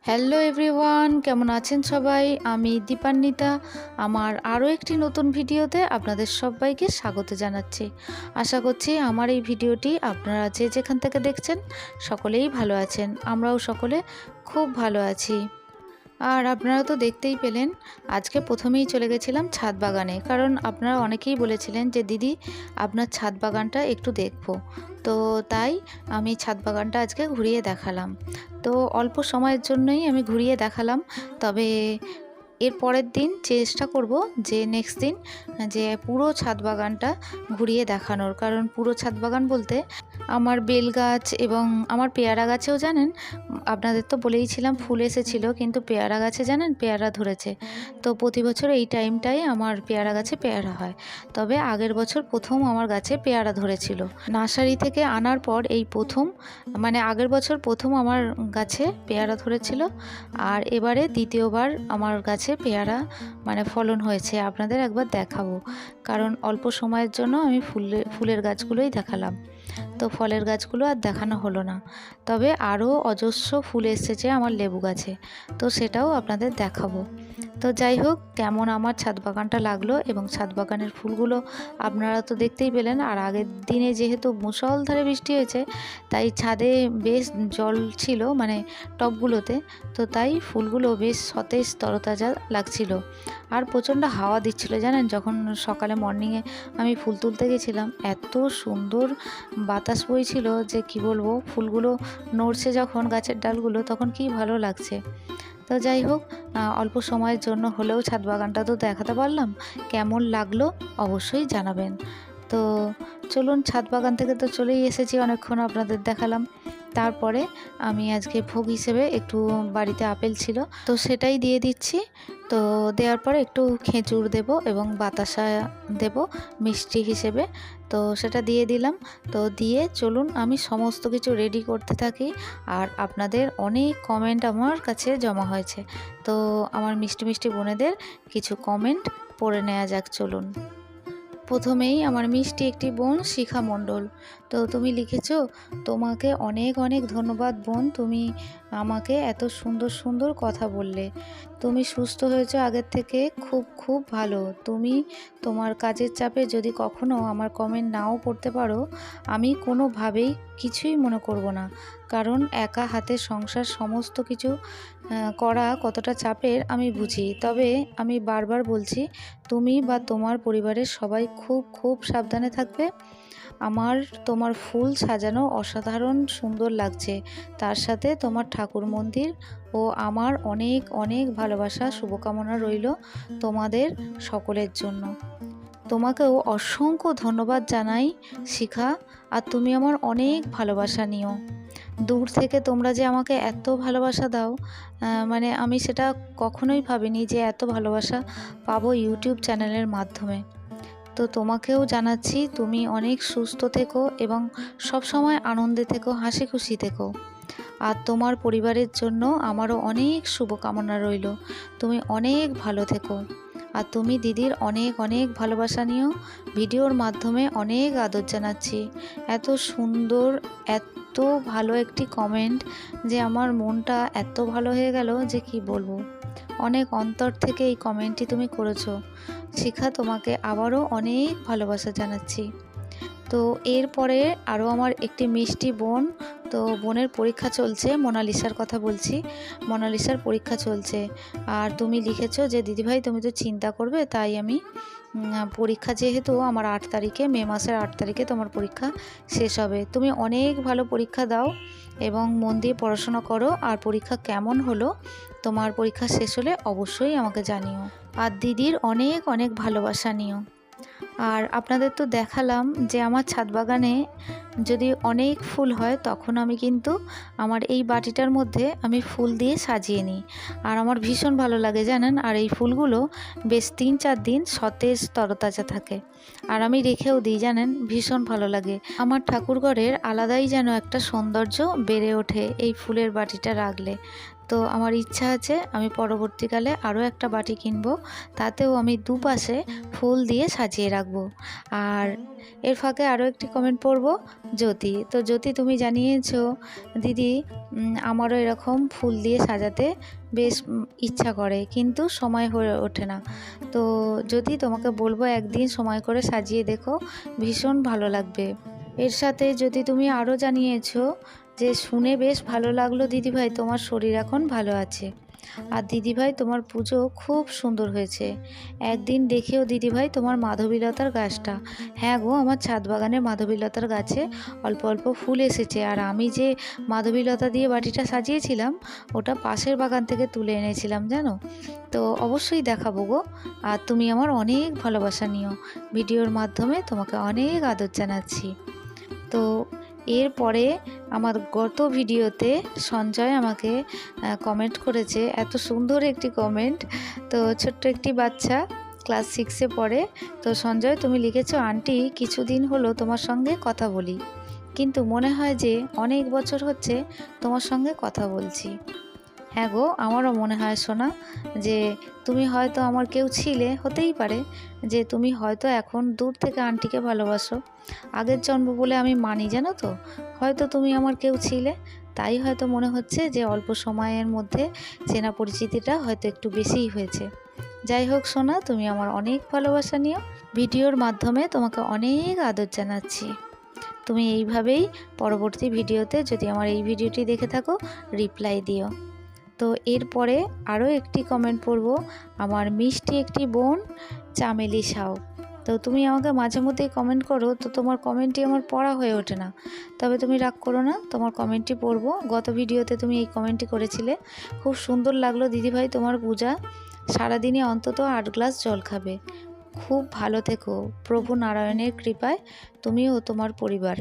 Hello everyone, কেমন আছেন সবাই? আমি দীপান্বিতা। আমার আরও একটি নতুন ভিডিওতে আপনাদের সবাইকে স্বাগত জানাচ্ছি। আশা করছি আমার এই ভিডিওটি আপনারা যে যেখান থেকে দেখছেন সকলেই ভালো আছেন। আমরাও সকলে খুব ভালো আছি। আর আপনারা তো দেখতেই পেলেন, আজকে প্রথমেই চলে গেছিলাম ছাদ বাগানে, কারণ আপনারা অনেকেই বলেছিলেন যে দিদি আপনার ছাদ বাগানটা একটু দেখবো। তো তাই আমি ছাদ বাগানটা আজকে ঘুরিয়ে দেখালাম। তো অল্প সময়ের জন্যই আমি ঘুরিয়ে দেখালাম, তবে এর পরের দিন চেষ্টা করব যে নেক্সট দিন যে পুরো ছাদ বাগানটা ঘুরিয়ে দেখানোর। কারণ পুরো ছাদ বাগান বলতে আমার বেল গাছ এবং আমার পেয়ারা গাছেও জানেন, আপনাদের তো বলেইছিলাম ফুল এসেছিলো, কিন্তু পেয়ারা গাছে জানেন পেয়ারা ধরেছে। তো প্রতি বছর এই টাইমটাই আমার পেয়ারা গাছে পেয়ারা হয়, তবে আগের বছর প্রথম আমার গাছে পেয়ারা ধরেছিল। নার্সারি থেকে আনার পর এই প্রথম, মানে আগের বছর প্রথম আমার গাছে পেয়ারা ধরেছিল, আর এবারে দ্বিতীয়বার আমার গাছে পেয়ারা মানে ফলন হয়েছে। আপনাদের একবার দেখাবো, কারণ অল্প সময়ের জন্য আমি ফুলের গাছগুলোই দেখালাম, তো ফলের গাছগুলো আর দেখানো হলো না। তবে আরও অজস্র ফুল এসেছে আমার লেবু গাছে, তো সেটাও আপনাদের দেখাবো। তো যাই হোক, কেমন আমার ছাদ বাগানটা লাগলো এবং ছাদ বাগানের ফুলগুলো আপনারা তো দেখতেই পেলেন। আর আগের দিনে যেহেতু মুষলধারে বৃষ্টি হয়েছে, তাই ছাদে বেশ জল ছিল মানে টবগুলোতে, তো তাই ফুলগুলো বেশ সতেজ তরতাজা লাগছিল। আর প্রচণ্ড হাওয়া দিচ্ছিল জানেন, যখন সকালে মর্নিংয়ে আমি ফুল তুলতে গেছিলাম, এত সুন্দর বাতাস বইছিল যে কি বলবো। ফুলগুলো নড়ছে যখন গাছের ডালগুলো, তখন কি ভালো লাগছে। তো যাই হোক, অল্প সময়ের জন্য হলেও ছাদ বাগানটা তো দেখাতে পারলাম। কেমন লাগলো অবশ্যই জানাবেন। তো চলুন, ছাদ বাগান থেকে তো চলেই এসেছি, অনেকক্ষণ আপনাদের দেখালাম। তারপরে আমি আজকে ভোগ হিসেবে একটু বাড়িতে আপেল ছিল, তো সেটাই দিয়ে দিচ্ছি। তো দেওয়ার পরে একটু খেজুর দেব এবং বাতাসা দেব মিষ্টি হিসেবে, তো সেটা দিয়ে দিলাম। তো দিয়ে চলুন আমি সমস্ত কিছু রেডি করতে থাকি। আর আপনাদের অনেক কমেন্ট আমার কাছে জমা হয়েছে, তো আমার মিষ্টি মিষ্টি বোনেদের কিছু কমেন্ট পড়ে নেওয়া যাক, চলুন। প্রথমেই আমার মিষ্টি একটি বোন শিখা মণ্ডল, তো তুমি লিখেছো, তোমাকে অনেক অনেক ধন্যবাদ বোন, তুমি আমাকে এত সুন্দর সুন্দর কথা বললে। তুমি সুস্থ হয়েছো আগের থেকে, খুব খুব ভালো। তুমি তোমার কাজের চাপে যদি কখনো আমার কমেন্ট নাও পড়তে পারো, আমি কোনোভাবেই কিছুই মনে করব না, কারণ একা হাতে সংসার সমস্ত কিছু করা কতটা চাপের আমি বুঝি। তবে আমি বারবার বলছি, তুমি বা তোমার পরিবারের সবাই খুব খুব সাবধানে থাকবে। আমার তোমার ফুল সাজানো অসাধারণ সুন্দর লাগছে, তার সাথে তোমার ঠাকুর মন্দির ও আমার অনেক অনেক ভালোবাসা শুভকামনা রইল তোমাদের সকলের জন্য। তোমাকেও অসংখ্য ধন্যবাদ জানাই শিখা, আর তুমি আমার অনেক ভালোবাসা নিও। দূর থেকে তোমরা যে আমাকে এত ভালোবাসা দাও, মানে আমি সেটা কখনোই ভাবিনি যে এত ভালোবাসা পাবো ইউটিউব চ্যানেলের মাধ্যমে। তো তোমাকেও জানাচ্ছি, তুমি অনেক সুস্থ থেকো এবং সব সময় আনন্দে থেকো, হাসি খুশি থেকো। আর তোমার পরিবারের জন্য আমারও অনেক শুভকামনা রইল, তুমি অনেক ভালো থেকো। আর তুমি দিদির অনেক অনেক ভালোবাসা নিও। ভিডিওর মাধ্যমে অনেক আদর জানাচ্ছি। এত সুন্দর, এত ভালো একটি কমেন্ট যে আমার মনটা এত ভালো হয়ে গেল যে কি বলবো। অনেক অন্তর থেকে এই কমেন্টটি তুমি করেছো শিখা, তোমাকে আবারও অনেক ভালোবাসা জানাচ্ছি। তো এরপরে আরও আমার একটি মিষ্টি বোন, তো বোনের পরীক্ষা চলছে, মোনালিসার কথা বলছি, মোনালিসার পরীক্ষা চলছে। আর তুমি লিখেছো যে দিদিভাই তুমি তো চিন্তা করবে, তাই আমি পরীক্ষা যেহেতু আমার 8 তারিখে, মে মাসের 8 তারিখে তোমার পরীক্ষা শেষ হবে, তুমি অনেক ভালো পরীক্ষা দাও এবং মন দিয়ে পড়াশোনা করো। আর পরীক্ষা কেমন হলো, তোমার পরীক্ষা শেষ হলে অবশ্যই আমাকে জানিও। আর দিদির অনেক অনেক ভালোবাসা নিও। আর আপনাদের তো দেখালাম যে আমার ছাদ বাগানে যদি অনেক ফুল হয়, তখন আমি কিন্তু আমার এই বাটিটার মধ্যে আমি ফুল দিয়ে সাজিয়ে নিই, আর আমার ভীষণ ভালো লাগে জানেন। আর এই ফুলগুলো বেশ 3-4 দিন সতেজ তরতাজা থাকে, আর আমি রেখেও দিই জানেন, ভীষণ ভালো লাগে। আমার ঠাকুরঘরের আলাদাই যেন একটা সৌন্দর্য বেড়ে ওঠে এই ফুলের বাটিটা রাখলে। তো আমার ইচ্ছা আছে আমি পরবর্তীকালে আরও একটা বাটি কিনবো, তাতেও আমি দুপাশে ফুল দিয়ে সাজিয়ে রাখবো। আর এর ফাঁকে আরও একটি কমেন্ট পড়ব, জ্যোতি। তো জ্যোতি, তুমি জানিয়েছো দিদি আমারও এরকম ফুল দিয়ে সাজাতে বেশ ইচ্ছা করে, কিন্তু সময় হয়ে ওঠে না। তো যদি তোমাকে বলবো একদিন সময় করে সাজিয়ে দেখো, ভীষণ ভালো লাগবে। এর সাথে যদি তুমি আরও জানিয়েছো যে শুনে বেশ ভালো লাগলো দিদিভাই, তোমার শরীর এখন ভালো আছে। আর দিদিভাই তোমার পুজো খুব সুন্দর হয়েছে, একদিন দেখেও দিদিভাই তোমার মাধবীলতার গাছটা। হ্যাঁ গো, আমার ছাদ বাগানের মাধবীলতার গাছে অল্প অল্প ফুল এসেছে। আর আমি যে মাধবীলতা দিয়ে বাটিটা সাজিয়েছিলাম ওটা পাশের বাগান থেকে তুলে এনেছিলাম জানো। তো অবশ্যই দেখাবো গো। আর তুমি আমার অনেক ভালোবাসা নিও, ভিডিওর মাধ্যমে তোমাকে অনেক আদর জানাচ্ছি। তো এরপরে আমার গত ভিডিওতে সঞ্জয় আমাকে কমেন্ট করেছে, এত সুন্দর একটি কমেন্ট। তো ছোট্ট একটি বাচ্চা ক্লাস 6-এ পড়ে। তো সঞ্জয় তুমি লিখেছো, আন্টি কিছুদিন হলো তোমার সঙ্গে কথা বলি, কিন্তু মনে হয় যে অনেক বছর হচ্ছে তোমার সঙ্গে কথা বলছি। হ্যাঁ গো, আমারও মনে হয় সোনা যে তুমি হয়তো আমার কেউ ছিলে, হতেই পারে যে তুমি হয়তো এখন দূর থেকে আন্টিকে ভালোবাসো। আগের জন্ম বলে আমি মানি, জানো তো। হয়তো তুমি আমার কেউ ছিলে, তাই হয়তো মনে হচ্ছে যে অল্প সময়ের মধ্যে চেনা পরিচিতিটা হয়তো একটু বেশিই হয়েছে। যাই হোক সোনা, তুমি আমার অনেক ভালোবাসা নিও, ভিডিওর মাধ্যমে তোমাকে অনেক আদর জানাচ্ছি। তুমি এইভাবেই পরবর্তী ভিডিওতে যদি আমার এই ভিডিওটি দেখে থাকো রিপ্লাই দিও। তো এরপরে আরও একটি কমেন্ট পড়ব, আমার মিষ্টি একটি বোন চামেলি সাউ। তো তুমি আমাকে মাঝে মধ্যেই কমেন্ট করো, তো তোমার কমেন্টই আমার পড়া হয়ে ওঠে না। তবে তুমি রাগ করো না, তোমার কমেন্টটি পড়ব। গত ভিডিওতে তুমি এই কমেন্টটি করেছিলে, খুব সুন্দর লাগলো দিদিভাই তোমার পূজা, সারাদিনে অন্তত 8 গ্লাস জল খাবে। খুব ভালো থেকো, প্রভু নারায়ণের কৃপায় তুমি ও তোমার পরিবার।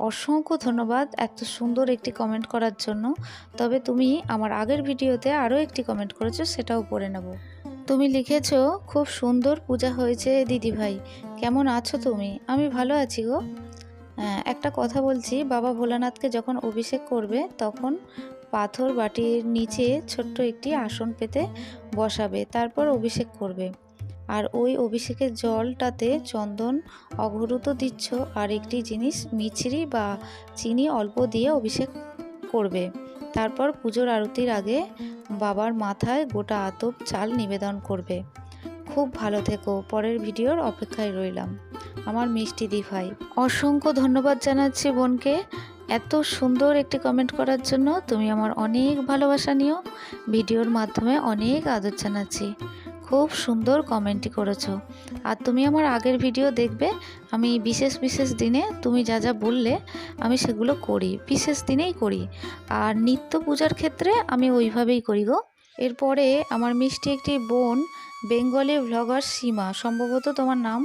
অসংখ্য ধন্যবাদ এত সুন্দর একটি কমেন্ট করার জন্য। তবে তুমি আমার আগের ভিডিওতে আরও একটি কমেন্ট করেছো, সেটাও পড়ে নেব। তুমি লিখেছো, খুব সুন্দর পূজা হয়েছে দিদিভাই, কেমন আছো তুমি? আমি ভালো আছি গো। একটা কথা বলছি, বাবা ভোলানাথকে যখন অভিষেক করবে তখন পাথর বাটির নিচে ছোট্ট একটি আসন পেতে বসাবে, তারপর অভিষেক করবে। আর ওই অভিষেকের জলটাতে চন্দন অঘরুত দিচ্ছ, আর একটি জিনিস মিছরি বা চিনি অল্প দিয়ে অভিষেক করবে। তারপর পুজোর আরতির আগে বাবার মাথায় গোটা আতপ চাল নিবেদন করবে। খুব ভালো থেকো, পরের ভিডিওর অপেক্ষায় রইলাম। আমার মিষ্টি দি ভাই। অসংখ্য ধন্যবাদ জানাচ্ছি বোনকে এত সুন্দর একটি কমেন্ট করার জন্য। তুমি আমার অনেক ভালোবাসা নিও, ভিডিওর মাধ্যমে অনেক আদর জানাচ্ছি। খুব সুন্দর কমেন্টই করেছো। আর তুমি আমার আগের ভিডিও দেখবে, আমি বিশেষ বিশেষ দিনে তুমি যা যা বললে আমি সেগুলো করি, বিশেষ দিনেই করি। আর নিত্য পূজার ক্ষেত্রে আমি ওইভাবেই করি গো। এরপরে আমার মিষ্টি একটি বোন বেঙ্গলি ভ্লগার সীমা, সম্ভবত তোমার নাম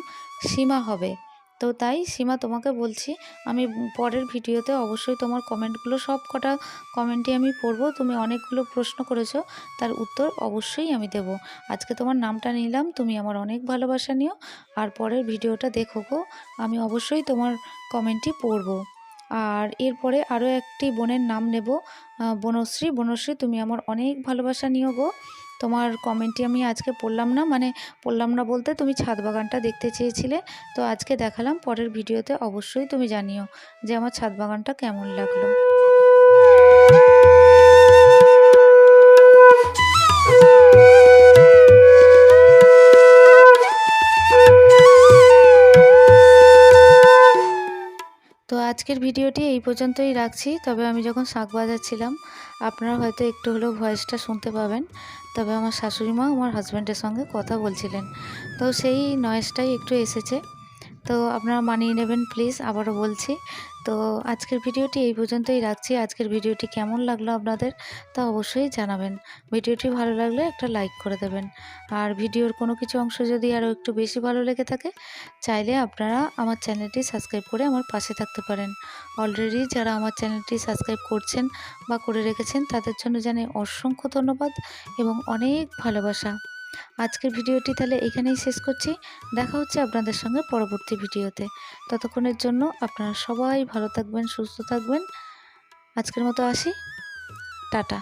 সীমা হবে। তো তাই সীমা তোমাকে বলছি, আমি পরের ভিডিওতে অবশ্যই তোমার কমেন্টগুলো সব কটা কমেন্টই আমি পড়ব। তুমি অনেকগুলো প্রশ্ন করেছো, তার উত্তর অবশ্যই আমি দেব। আজকে তোমার নামটা নিলাম, তুমি আমার অনেক ভালোবাসা নিও। আর পরের ভিডিওটা দেখো গো, আমি অবশ্যই তোমার কমেন্টই পড়ব। আর এরপরে আরও একটি বোনের নাম নেব, বনশ্রী। বনশ্রী, তুমি আমার অনেক ভালোবাসা নিও গো। তোমার কমেন্টটি আমি আজকে পড়লাম না, মানে পড়লাম না বলতে তুমি ছাদ বাগানটা দেখতে চেয়েছিলে, তো আজকে দেখালাম। পরের ভিডিওতে অবশ্যই তুমি জানিও যে আমার ছাদ বাগানটা কেমন লাগলো। তো আজকের ভিডিওটি এই পর্যন্তই রাখছি। তবে আমি যখন শাক বাজাচ্ছিলাম আপনারা হয়তো একটু হলেও ভয়েসটা শুনতে পাবেন। তবে আমার শাশুড়ি মা আমার হাজব্যান্ডের সঙ্গে কথা বলছিলেন, তো সেই নয়েজটাই একটু এসেছে। তো আপনারা মানিয়ে নেবেন প্লিজ, আবারও বলছি। তো আজকের ভিডিওটি এই পর্যন্তই রাখছি। আজকের ভিডিওটি কেমন লাগলো আপনাদের তা অবশ্যই জানাবেন। ভিডিওটি ভালো লাগলে একটা লাইক করে দেবেন। আর ভিডিওর কোনো কিছু অংশ যদি আরও একটু বেশি ভালো লেগে থাকে, চাইলে আপনারা আমার চ্যানেলটি সাবস্ক্রাইব করে আমার পাশে থাকতে পারেন। অলরেডি যারা আমার চ্যানেলটি সাবস্ক্রাইব করছেন বা করে রেখেছেন তাদের জন্য জানাই অসংখ্য ধন্যবাদ এবং অনেক ভালোবাসা। আজকের ভিডিওটি তাহলে এখানেই শেষ করছি। দেখা হচ্ছে আপনাদের সঙ্গে পরবর্তী ভিডিওতে। ততক্ষণের জন্য আপনারা সবাই ভালো থাকবেন, সুস্থ থাকবেন। আজকের মতো আসি, টাটা।